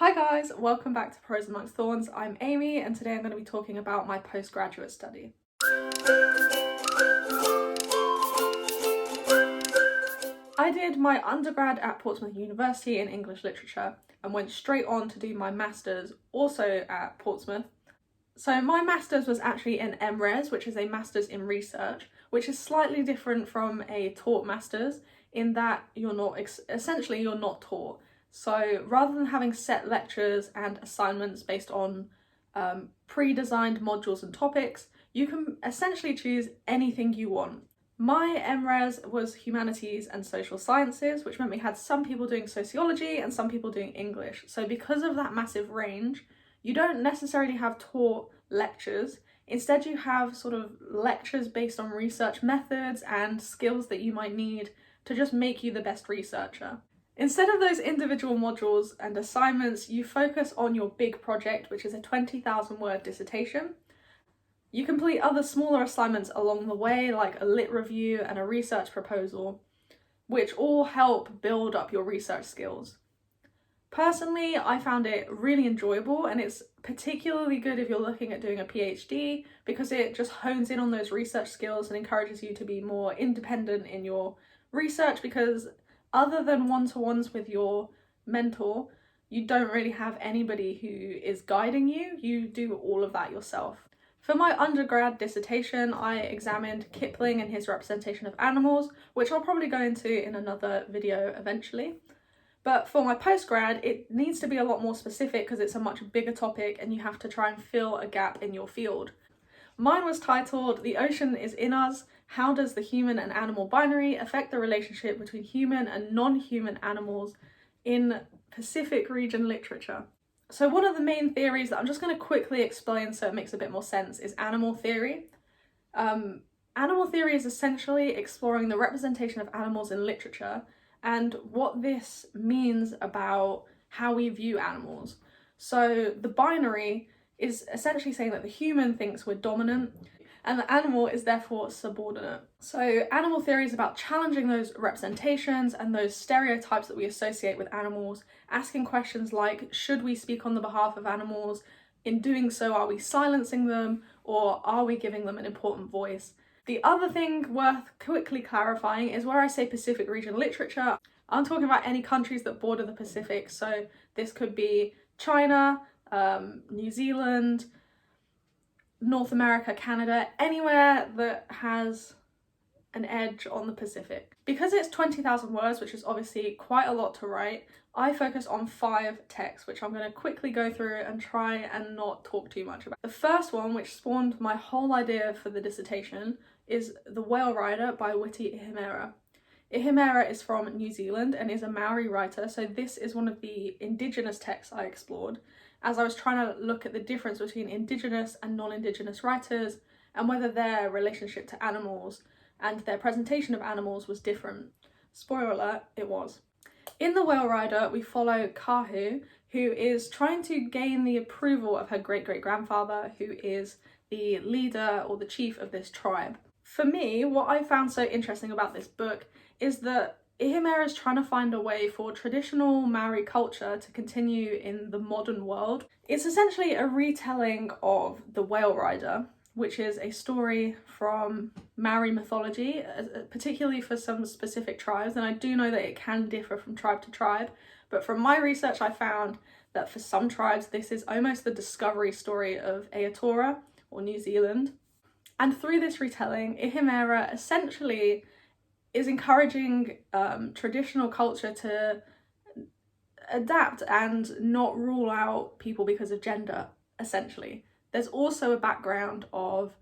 Hi guys, welcome back to Prose Amongst Thorns. I'm Amy and today I'm going to be talking about my postgraduate study. I did my undergrad at Portsmouth University in English literature and went straight on to do my master's also at Portsmouth. So my master's was actually in MRes, which is a master's in research, which is slightly different from a taught master's in that you're not taught. So rather than having set lectures and assignments based on pre-designed modules and topics, you can essentially choose anything you want. My MRes was Humanities and Social Sciences, which meant we had some people doing sociology and some people doing English. So because of that massive range, you don't necessarily have taught lectures. Instead, you have sort of lectures based on research methods and skills that you might need to just make you the best researcher. Instead of those individual modules and assignments, you focus on your big project, which is a 20,000 word dissertation. You complete other smaller assignments along the way, like a lit review and a research proposal, which all help build up your research skills. Personally, I found it really enjoyable, and it's particularly good if you're looking at doing a PhD because it just hones in on those research skills and encourages you to be more independent in your research, because other than one-to-ones with your mentor, you don't really have anybody who is guiding you. You do all of that yourself. For my undergrad dissertation, I examined Kipling and his representation of animals, which I'll probably go into in another video eventually. But for my postgrad, it needs to be a lot more specific because it's a much bigger topic and you have to try and fill a gap in your field. Mine was titled "The Ocean is in Us. How does the human and animal binary affect the relationship between human and non-human animals in Pacific region literature?" So one of the main theories that I'm just going to quickly explain so it makes a bit more sense is animal theory. Animal theory is essentially exploring the representation of animals in literature and what this means about how we view animals. So the binary is essentially saying that the human thinks we're dominant and the animal is therefore subordinate. So animal theory is about challenging those representations and those stereotypes that we associate with animals, asking questions like, should we speak on the behalf of animals? In doing so, are we silencing them, or are we giving them an important voice? The other thing worth quickly clarifying is where I say Pacific region literature, I'm talking about any countries that border the Pacific. So this could be China, New Zealand, North America, Canada, anywhere that has an edge on the Pacific. Because it's 20,000 words, which is obviously quite a lot to write, I focus on 5 texts, which I'm going to quickly go through and try and not talk too much about. The first one, which spawned my whole idea for the dissertation, is The Whale Rider by Witi Ihimera. Ihimera is from New Zealand and is a Maori writer, so this is one of the Indigenous texts I explored, as I was trying to look at the difference between Indigenous and non-Indigenous writers and whether their relationship to animals and their presentation of animals was different. Spoiler alert, it was. In The Whale Rider, we follow Kahu, who is trying to gain the approval of her great-great-grandfather, who is the leader or the chief of this tribe. For me, what I found so interesting about this book is that Ihimera is trying to find a way for traditional Maori culture to continue in the modern world. It's essentially a retelling of The Whale Rider, which is a story from Maori mythology, particularly for some specific tribes, and I do know that it can differ from tribe to tribe, but from my research I found that for some tribes this is almost the discovery story of Aotearoa, or New Zealand. And through this retelling, Ihimera essentially is encouraging traditional culture to adapt and not rule out people because of gender, essentially. There's also a background of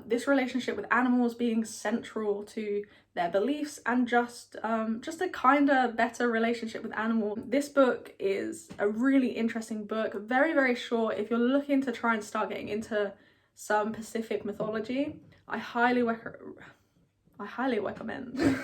this relationship with animals being central to their beliefs and just a kinder, better relationship with animals. This book is a really interesting book, very, very short. If you're looking to try and start getting into some Pacific mythology, I highly recommend.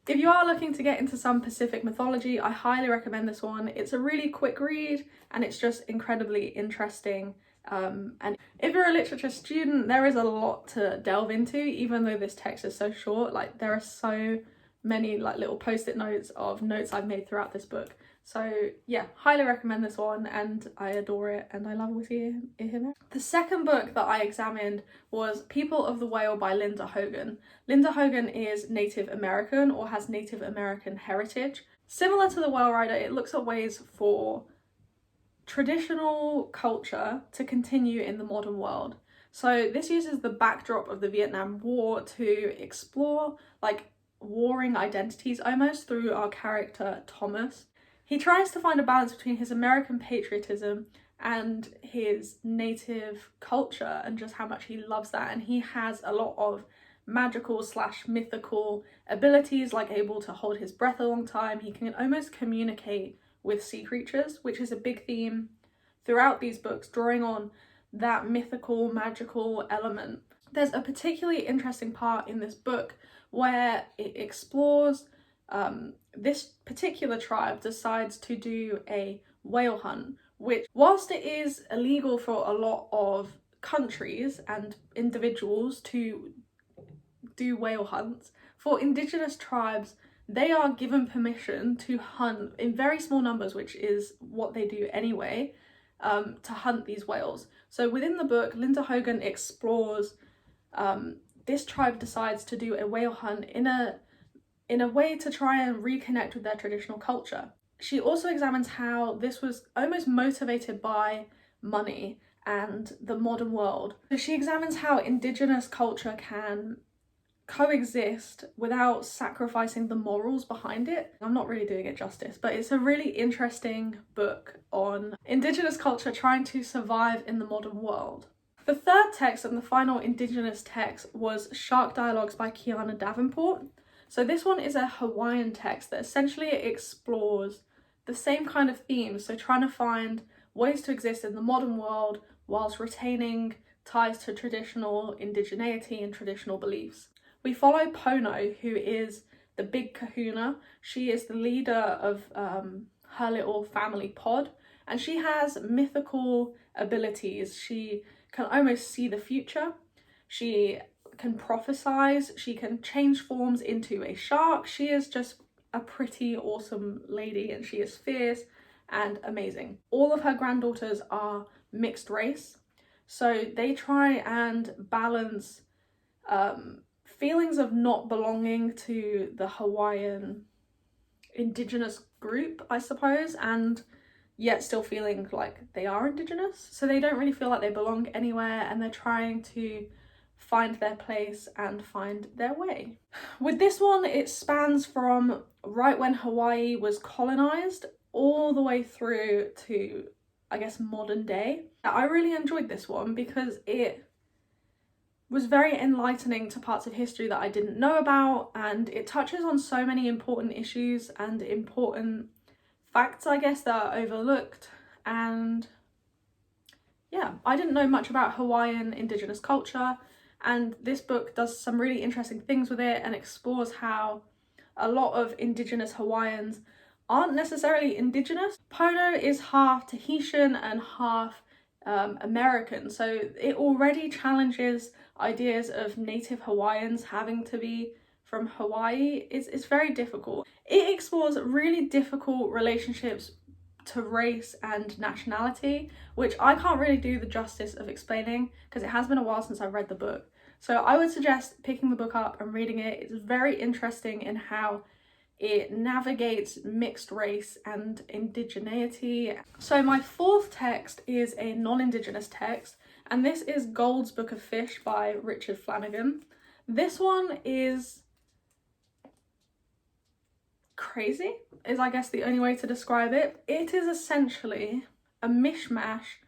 If you are looking to get into some Pacific mythology, I highly recommend this one. It's a really quick read and it's just incredibly interesting. And if you're a literature student, there is a lot to delve into, even though this text is so short. Like, there are so many like little post-it notes of notes I've made throughout this book. So yeah, highly recommend this one, and I adore it and I love Whitty him. The second book that I examined was People of the Whale by Linda Hogan. Linda Hogan is Native American or has Native American heritage. Similar to The Whale Rider, it looks at ways for traditional culture to continue in the modern world. So this uses the backdrop of the Vietnam War to explore like warring identities almost through our character Thomas. He tries to find a balance between his American patriotism and his native culture and just how much he loves that, and he has a lot of magical / mythical abilities, like able to hold his breath a long time. He can almost communicate with sea creatures, which is a big theme throughout these books, drawing on that mythical, magical element. There's a particularly interesting part in this book where it explores this particular tribe decides to do a whale hunt, which, whilst it is illegal for a lot of countries and individuals to do whale hunts, for Indigenous tribes, they are given permission to hunt in very small numbers, which is what they do anyway, to hunt these whales. So within the book, Linda Hogan explores this tribe decides to do a whale hunt in a way to try and reconnect with their traditional culture. She also examines how this was almost motivated by money and the modern world. So she examines how Indigenous culture can coexist without sacrificing the morals behind it. I'm not really doing it justice, but it's a really interesting book on Indigenous culture trying to survive in the modern world. The third text and the final Indigenous text was Shark Dialogues by Kiana Davenport. So this one is a Hawaiian text that essentially explores the same kind of themes, so trying to find ways to exist in the modern world whilst retaining ties to traditional indigeneity and traditional beliefs. We follow Pono, who is the big kahuna. She is the leader of her little family pod, and she has mythical abilities. She can almost see the future. She can prophesize. She can change forms into a shark. She is just a pretty awesome lady, and she is fierce and amazing. All of her granddaughters are mixed race, so they try and balance feelings of not belonging to the Hawaiian Indigenous group, I suppose, and yet still feeling like they are Indigenous. So they don't really feel like they belong anywhere, and they're trying to find their place and find their way. With this one, it spans from right when Hawaii was colonized all the way through to, I guess, modern day. I really enjoyed this one because it was very enlightening to parts of history that I didn't know about, and it touches on so many important issues and important facts, I guess, that are overlooked. And yeah, I didn't know much about Hawaiian Indigenous culture, and this book does some really interesting things with it and explores how a lot of Indigenous Hawaiians aren't necessarily Indigenous. Pono is half Tahitian and half American, so it already challenges ideas of native Hawaiians having to be from Hawaii. It's very difficult. It explores really difficult relationships to race and nationality, which I can't really do the justice of explaining because it has been a while since I've read the book. So I would suggest picking the book up and reading it. It's very interesting in how it navigates mixed race and indigeneity. So my fourth text is a non-Indigenous text, and this is Gold's Book of Fish by Richard Flanagan. This one is crazy, is I guess the only way to describe it. It is essentially a mishmash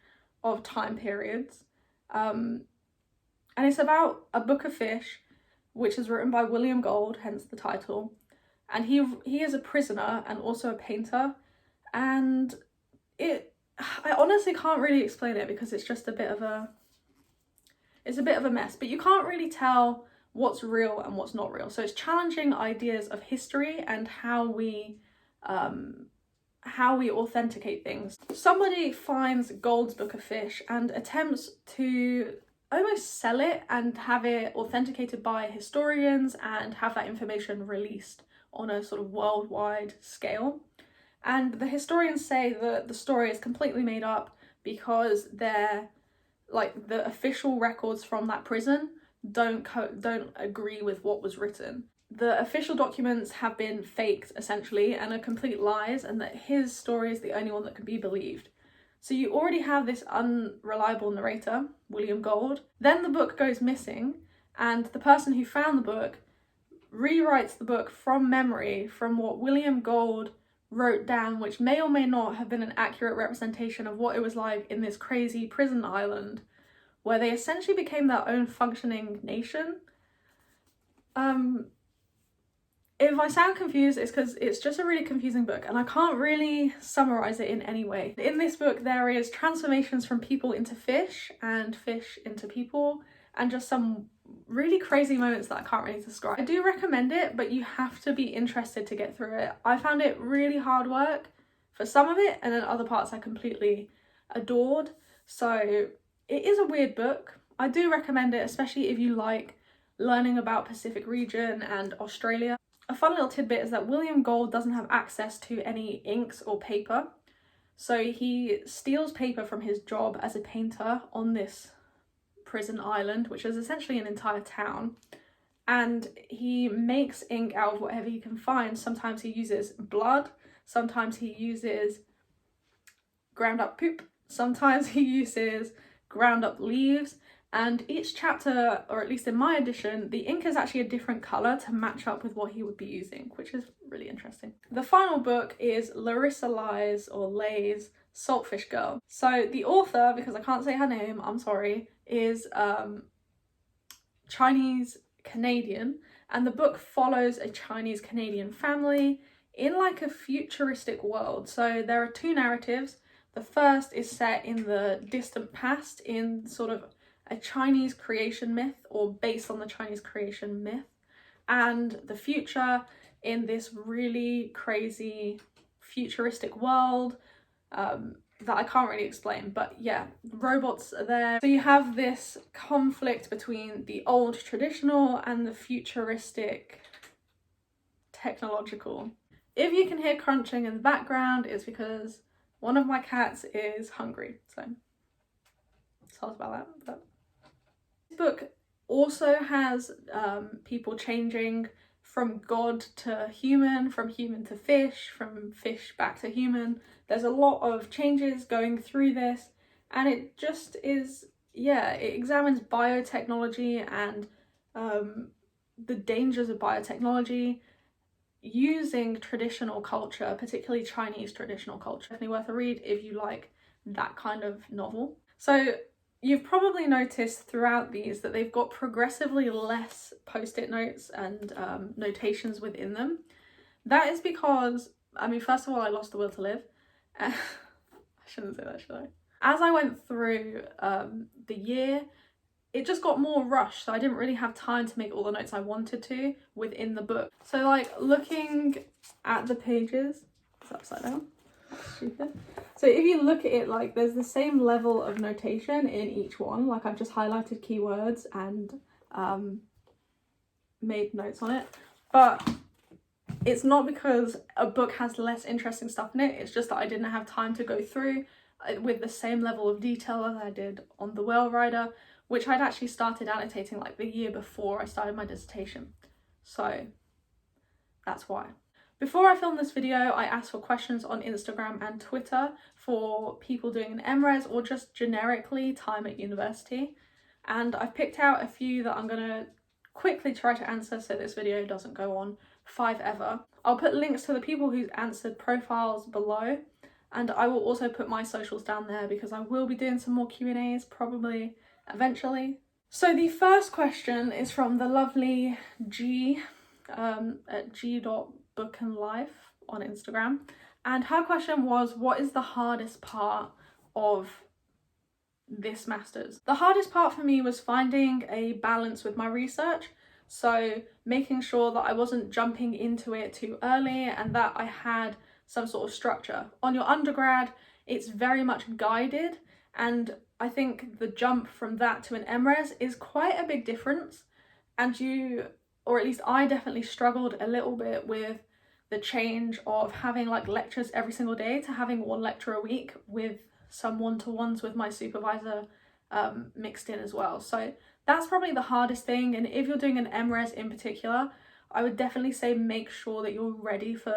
of time periods, and it's about a book of fish, which is written by William Gold, hence the title. And he is a prisoner and also a painter, and I honestly can't really explain it because it's just a bit of a mess, but you can't really tell what's real and what's not real. So it's challenging ideas of history and how we authenticate things. Somebody finds Gold's Book of Fish and attempts to almost sell it and have it authenticated by historians and have that information released on a sort of worldwide scale. And the historians say that the story is completely made up because they're like the official records from that prison don't agree with what was written. The official documents have been faked essentially and are complete lies, and that his story is the only one that can be believed. So you already have this unreliable narrator, William Gold. Then the book goes missing, and the person who found the book rewrites the book from memory from what William Gold wrote down, which may or may not have been an accurate representation of what it was like in this crazy prison island where they essentially became their own functioning nation. If I sound confused, it's because it's just a really confusing book and I can't really summarize it in any way. In this book, there is transformations from people into fish and fish into people, and just some really crazy moments that I can't really describe. I do recommend it, but you have to be interested to get through it. I found it really hard work for some of it, and then other parts I completely adored. So it is a weird book. I do recommend it, especially if you like learning about Pacific region and Australia. A fun little tidbit is that William Gold doesn't have access to any inks or paper, so he steals paper from his job as a painter on this prison island, which is essentially an entire town, and he makes ink out of whatever he can find. Sometimes he uses blood, sometimes he uses ground up poop, sometimes he uses ground up leaves, and each chapter, or at least in my edition, the ink is actually a different colour to match up with what he would be using, which is really interesting. The final book is Larissa Lay's Saltfish Girl. So the author, because I can't say her name, I'm sorry, is Chinese Canadian, and the book follows a Chinese Canadian family in like a futuristic world. So there are two narratives. The first is set in the distant past in sort of a Chinese creation myth, or based on the Chinese creation myth, and the future in this really crazy futuristic world that I can't really explain, but yeah, robots are there. So you have this conflict between the old traditional and the futuristic technological. If you can hear crunching in the background, it's because one of my cats is hungry, so sorry about that. But this book also has people changing from god to human, from human to fish, from fish back to human. There's a lot of changes going through this, and it just is, yeah, it examines biotechnology and the dangers of biotechnology using traditional culture, particularly Chinese traditional culture. Definitely worth a read if you like that kind of novel. So you've probably noticed throughout these that they've got progressively less post-it notes and notations within them. That is because, I mean, first of all, I lost the will to live. I shouldn't say that, should I? As I went through the year, it just got more rushed, so I didn't really have time to make all the notes I wanted to within the book. So like looking at the pages, it's upside down, that's stupid. So if you look at it, like there's the same level of notation in each one. Like I've just highlighted keywords and made notes on it, but it's not because a book has less interesting stuff in it, it's just that I didn't have time to go through with the same level of detail as I did on The Whale Rider, which I'd actually started annotating like the year before I started my dissertation. So that's why. Before I filmed this video, I asked for questions on Instagram and Twitter for people doing an MRes or just generically time at university. And I've picked out a few that I'm gonna quickly try to answer so this video doesn't go on forever. I'll put links to the people who's answered profiles below, and I will also put my socials down there because I will be doing some more Q&As probably eventually. So the first question is from the lovely G at g.bookandlife on Instagram, and her question was, what is the hardest part of this master's? The hardest part for me was finding a balance with my research, so making sure that I wasn't jumping into it too early and that I had some sort of structure. On your undergrad, it's very much guided, and I think the jump from that to an MRes is quite a big difference, and you, or at least I definitely struggled a little bit with the change of having like lectures every single day to having one lecture a week with some one-to-ones with my supervisor mixed in as well. So that's probably the hardest thing. And if you're doing an MRes in particular, I would definitely say make sure that you're ready for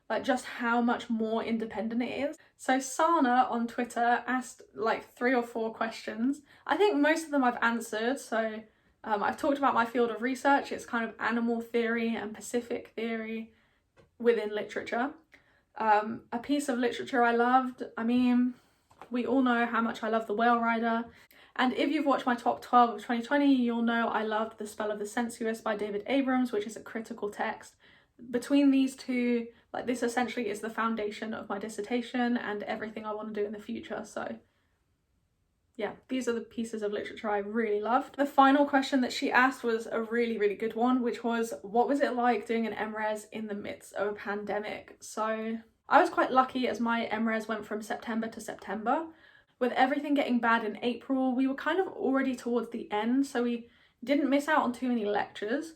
like just how much more independent it is. So Sana on Twitter asked like 3 or 4 questions. I think most of them I've answered. So I've talked about my field of research. It's kind of animal theory and Pacific theory within literature. A piece of literature I loved, I mean, we all know how much I love The Whale Rider. And if you've watched my top 12 of 2020, you'll know I loved The Spell of the Sensuous by David Abrams, which is a critical text. Between these two, like this essentially is the foundation of my dissertation and everything I want to do in the future. So yeah, these are the pieces of literature I really loved. The final question that she asked was a really, really good one, which was, what was it like doing an MRes in the midst of a pandemic? So I was quite lucky as my MRes went from September to September. With everything getting bad in April, we were kind of already towards the end, so we didn't miss out on too many lectures.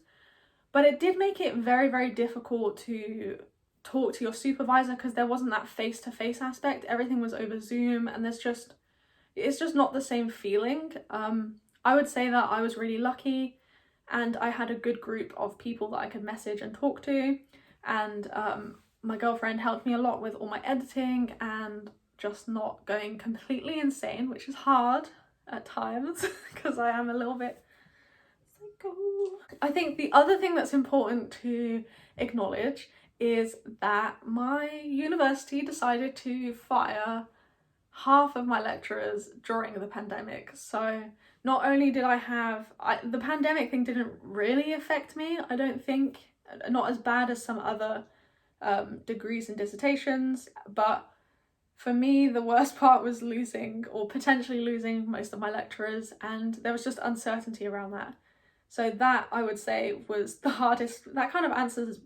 But it did make it very, very difficult to talk to your supervisor because there wasn't that face-to-face aspect. Everything was over Zoom, and it's just not the same feeling. I would say that I was really lucky and I had a good group of people that I could message and talk to, and my girlfriend helped me a lot with all my editing and just not going completely insane, which is hard at times because I am a little bit psycho. I think the other thing that's important to acknowledge is that my university decided to fire half of my lecturers during the pandemic. So not only did the pandemic thing didn't really affect me, I don't think, not as bad as some other degrees and dissertations, but for me the worst part was losing or potentially losing most of my lecturers, and there was just uncertainty around that. So that, I would say, was the hardest. That kind of answers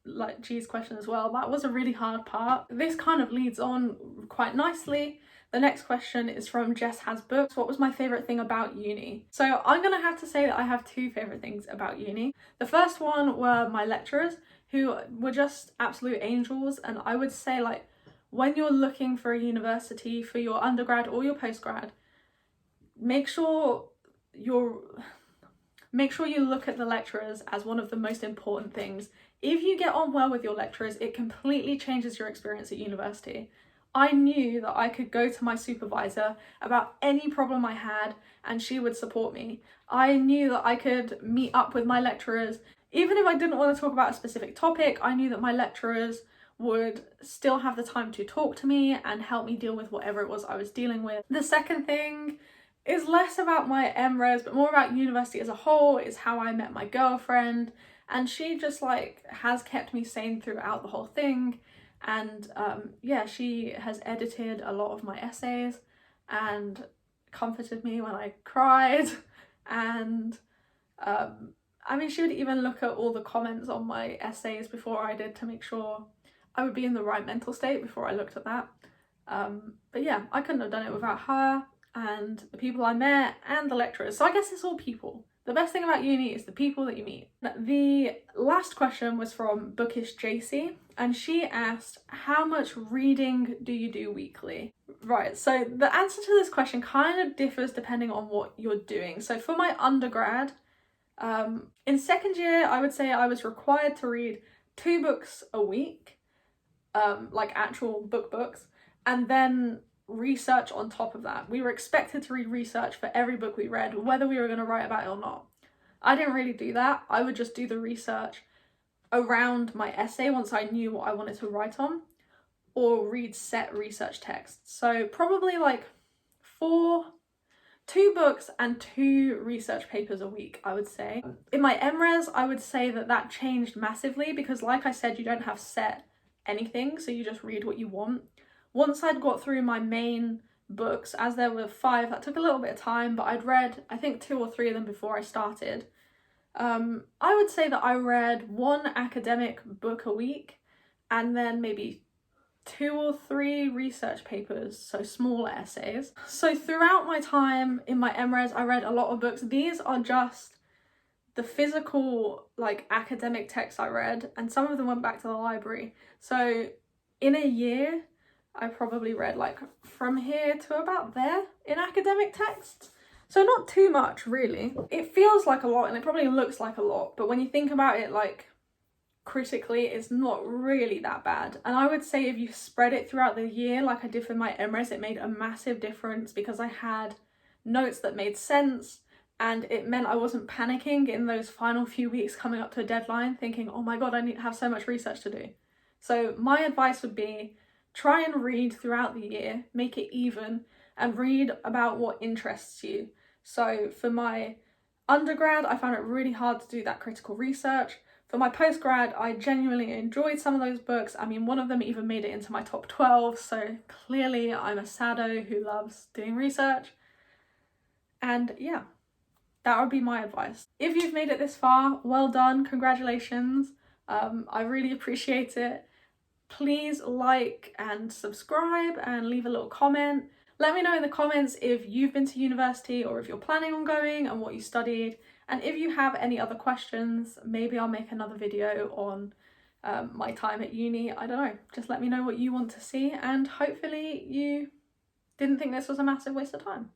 like G's question as well. That was a really hard part. This kind of leads on quite nicely. The next question is from Jess Has Books. What was my favourite thing about uni? So I'm gonna have to say that I have 2 favourite things about uni. The first one were my lecturers, who were just absolute angels, and I would say, like, when you're looking for a university for your undergrad or your postgrad, make sure you look at the lecturers as one of the most important things. If you get on well with your lecturers, it completely changes your experience at university. I knew that I could go to my supervisor about any problem I had and she would support me. I knew that I could meet up with my lecturers. Even if I didn't want to talk about a specific topic, I knew that my lecturers would still have the time to talk to me and help me deal with whatever it was I was dealing with. The second thing is less about my MRes, but more about university as a whole. Is how I met my girlfriend, and she just like has kept me sane throughout the whole thing. And yeah, she has edited a lot of my essays and comforted me when I cried, and I mean, she would even look at all the comments on my essays before I did to make sure I would be in the right mental state before I looked at that. But yeah, I couldn't have done it without her and the people I met and the lecturers. So I guess it's all people. The best thing about uni is the people that you meet. The last question was from Bookish JC, and she asked, how much reading do you do weekly? Right, so the answer to this question kind of differs depending on what you're doing. So for my undergrad, in second year, I would say I was required to read 2 books a week, like actual books, and then research on top of that. We were expected to read research for every book we read, whether we were going to write about it or not. I didn't really do that. I would just do the research around my essay once I knew what I wanted to write on, or read set research texts. So probably like 2 books and 2 research papers a week, I would say. In my MRes, I would say that changed massively because, like I said, you don't have set anything, so you just read what you want. Once I'd got through my main books, as there were 5, that took a little bit of time, but I'd read, I think, 2 or 3 of them before I started. I would say that I read 1 academic book a week, and then maybe 2 or 3 research papers, so smaller essays. So throughout my time in my MRes, I read a lot of books. These are just the physical like academic texts I read, and some of them went back to the library. So in a year, I probably read like from here to about there in academic texts. So not too much really. It feels like a lot and it probably looks like a lot, but when you think about it like critically, it's not really that bad. And I would say if you spread it throughout the year like I did for my MRes, it made a massive difference because I had notes that made sense, and it meant I wasn't panicking in those final few weeks coming up to a deadline thinking, oh my god, I need to have so much research to do. So my advice would be try and read throughout the year, make it even, and read about what interests you. So for my undergrad, I found it really hard to do that critical research. For my postgrad, I genuinely enjoyed some of those books. I mean, one of them even made it into my top 12, so clearly I'm a sado who loves doing research. And yeah, that would be my advice. If you've made it this far, well done, congratulations. I really appreciate it. Please like and subscribe and leave a little comment. Let me know in the comments if you've been to university or if you're planning on going and what you studied. And if you have any other questions, maybe I'll make another video on my time at uni. I don't know, just let me know what you want to see, and hopefully you didn't think this was a massive waste of time.